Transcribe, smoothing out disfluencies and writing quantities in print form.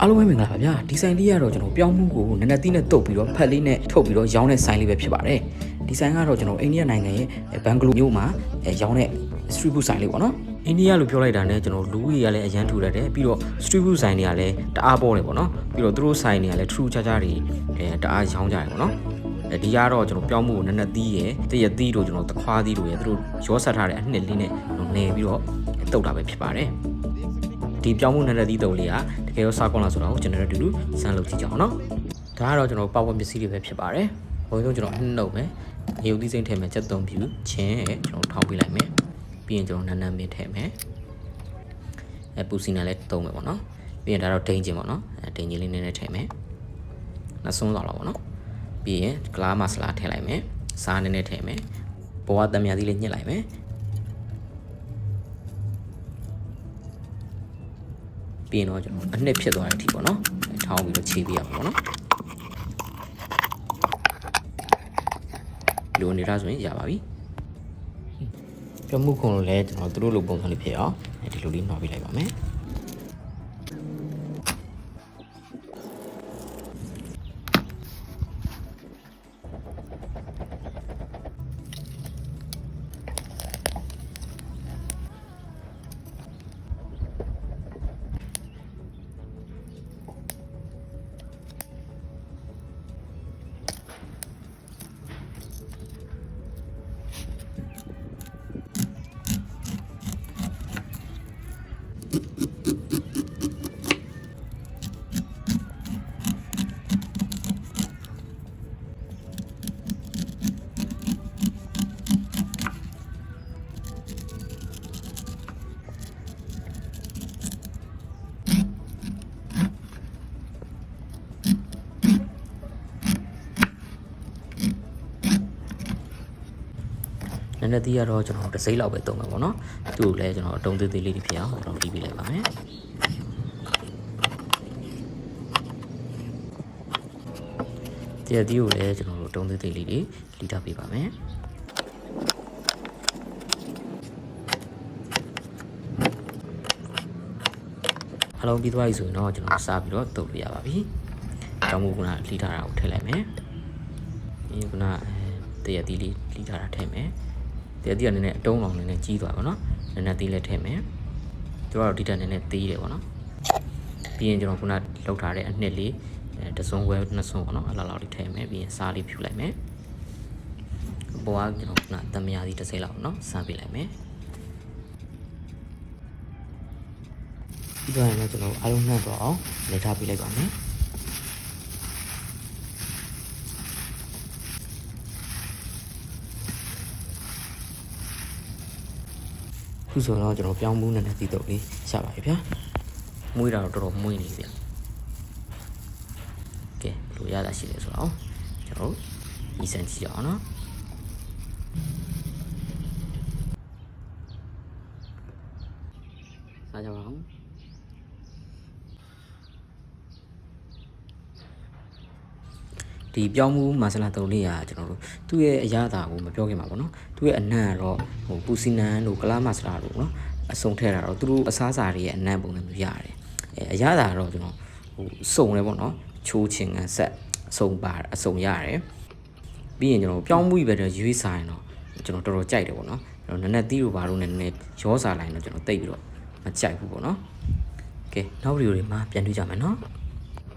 အားလုံးပဲမင်္ဂလာပါဗျာဒီဆိုင်လေးကတော့ကျွန်တော်ပြောင်းမှုကိုနက်နက်သီးနဲ့တုတ်ပြီးတော့ဖက်လေးနဲ့ထုတ်ပြီးတော့ရောင်းတဲ့ဆိုင်လေးပဲဖြစ်ပါတယ်ဒီဆိုင်ကတော့ကျွန်တော်အိန္ဒိယနိုင်ငံရဲ့ဘန်ဂလိုမြို့မှာရောင်းတဲ့ street food ဆိုင်လေးပေါ့နော်အိန္ဒိယလို့ပြောလိုက်တာနဲ့ကျွန်တော်လူကြီးကလည်းအရန်ထူတတ်တယ်ပြီးတော့ street food ဆိုင်တွေကလည်းတအားပေါ်တယ်ပေါ့နော်ပြီးတော့သူတို့ဆိုင်တွေကလည်းထူးခြားခြားတွေတအားရောင်းကြတယ်ပေါ့နော်ဒီကတော့ကျွန်တော်ပြောင်းမှုကိုနက်နက်သီးရယ်တရက်သီးတို့ကျွန်တော်တခွားသီးတို့ရယ်သူတို့ရောဆက်ထားတဲ့အနှစ်လေးနဲ့နေပြီးတော့တုတ်တာပဲဖြစ်ပါတယ်ဒီပြောင်းမှုနက်နက်သီးတုတ်လေးကတကယ်ရောစားကောင်းလားဆိုတော့ကျွန်တော်တို့စမ်းလုပ်ကြည့်ကြအောင်နော်ဒါကတော့ကျွန်တော်ပေါဝင်ပစ္စည်းတွေပဲဖြစ်ပါတယ်ဘုံဆုံးကျွန်တော်အနှုတ်မယ်ရုပ်သီးစိမ့်ထည့်မယ်ချက်သုံးဖြူချင်းကျွန်တော်ထောင်းပေးလိုက်မယ်ပြီးရင်ကျွန်တော်နန်းနန်းမင်းထည့်မယ်ပူစီနဲ့လည်းသုံးမယ်ပေါ့နော်ပြီးရင်ဒါတော့ဒိန်းချင်းပေါ့နော်ဒိန်းချင်းလေးနည်းနည်းထည့်မယ်နှစ်ဆုံးလောက်ပေါ့နော်ပြီးရင်ဂလာမဆလာထည့်လိုက်မယ်စားနည်းနည်းထည့်မယ်ဘောကတမယာသီးလေးညှစ်လိုက်မယ်ပြီးရင်တော့ကျွန်တော်အနှစ်ဖြစ်သွားတဲ့အထိပေါ့နော်ထောင်းပြီးတော့ခြေပေးရပါပေါ့နော်လိုနေတာဆိုရင်ရပါပြီပြမှုခုံလို့လည်းကျွန်တော်တို့လိုပုံစံလေးဖြစ်အောင်ဒီလိုလေးနှောပြလိုက်ပါမယ်နည်းနည်းသေးရတော့ကျွန်တော်တစ်စိမ့်လောက်ပဲတုံးမယ်ပေါ့နော်သူ့ကိုလည်းကျွန်တော်အတုံးသေးသေးလေးတွေဖြစ်အောင်ကျွန်တော်တီးပေးလိုက်ပါမယ်တရားတီးကိုလည်းကျွန်တော်တို့တုံးသေးသေးလေးတွေလီထားပေးပါမယ်အလုံးပြီးသွားပြီဆိုရင်တော့ကျွန်တော်စားပြီးတော့တုပ်လို့ရပါပြီတောင်းမှုကလီထားတာကိုထည့်လိုက်မယ်ဒီကတရားတီးလေးလီထားတာထည့်မယ်တရားတီးကနည်းနည်းအတုံးအောင်နည်းနည်းကြီးသွားပါတော့နည်းနည်းတီးလည်းထည့်မယ်သူတို့ဒီတက်နည်းနည်းသေးတယ်ပေါ့နော်ပြီးရင်ကျွန်တော်လောက်ထားတဲ့အနှစ်လေးတစ်စုံဝဲနှစ်စုံပေါ့နော်အလောက်လေးထည့်မယ်ပြီးရင်စားလေးဖြူလိုက်မယ်ဘောကကျွန်တော်တမယာသီးတစ်စိမ့်လောက်နော်စားပေးလိုက်မယ်ပြီးတော့လည်းကျွန်တော်အားလုံးနှံ့တော့အောင်လေထားပေးလိုက်ပါမယ်ခုဆိုတော့ကျွန်တော်ပြောင်းမှုနဲ့တီးတော့လေးရပါပြီဗျာမွေးတာတော့တော်တော်မွေးနေပြီဗျာကဲဘယ်လိုရတာရှိလဲဆိုတော့ကျွန်တော်ဤစံကြည့်အောင်နော်စားကြပါအောင်ဒီပြောင်းမှုမဆလာတုံးလေးကကျွန်တော်တို့သူ့ရဲ့အရသာကိုမပြောခင်ပါဘောနော်သူ့ရဲ့အနံ့ကတော့ပူစီနန်တို့ကလာမဆလာတို့နော်အစုံထဲတာတော့သူတို့အစားအစာတွေရဲ့အနံ့ပုံစံမျိုးရတယ်အရသာကတော့ကျွန်တော်စုံတယ်ပေါ့နော်ချိုးချင်ကန်ဆက်အစုံရတယ်ပြီးရင်ကျွန်တော်ပြောင်းမှုပဲတော့ရွေးစားရင်တော့ကျွန်တော်တော်တော်ကြိုက်တယ်ပေါ့နော်နည်းနည်းသီးတို့ဘာလို့နည်းနည်းရောစားလိုက်တော့ကျွန်တော်တိတ်ပြီးတော့မကြိုက်ဘူးပေါ့နော်ကဲနောက်ဗီဒီယိုတွေမှာပြန်တွေ့ကြမယ်နော်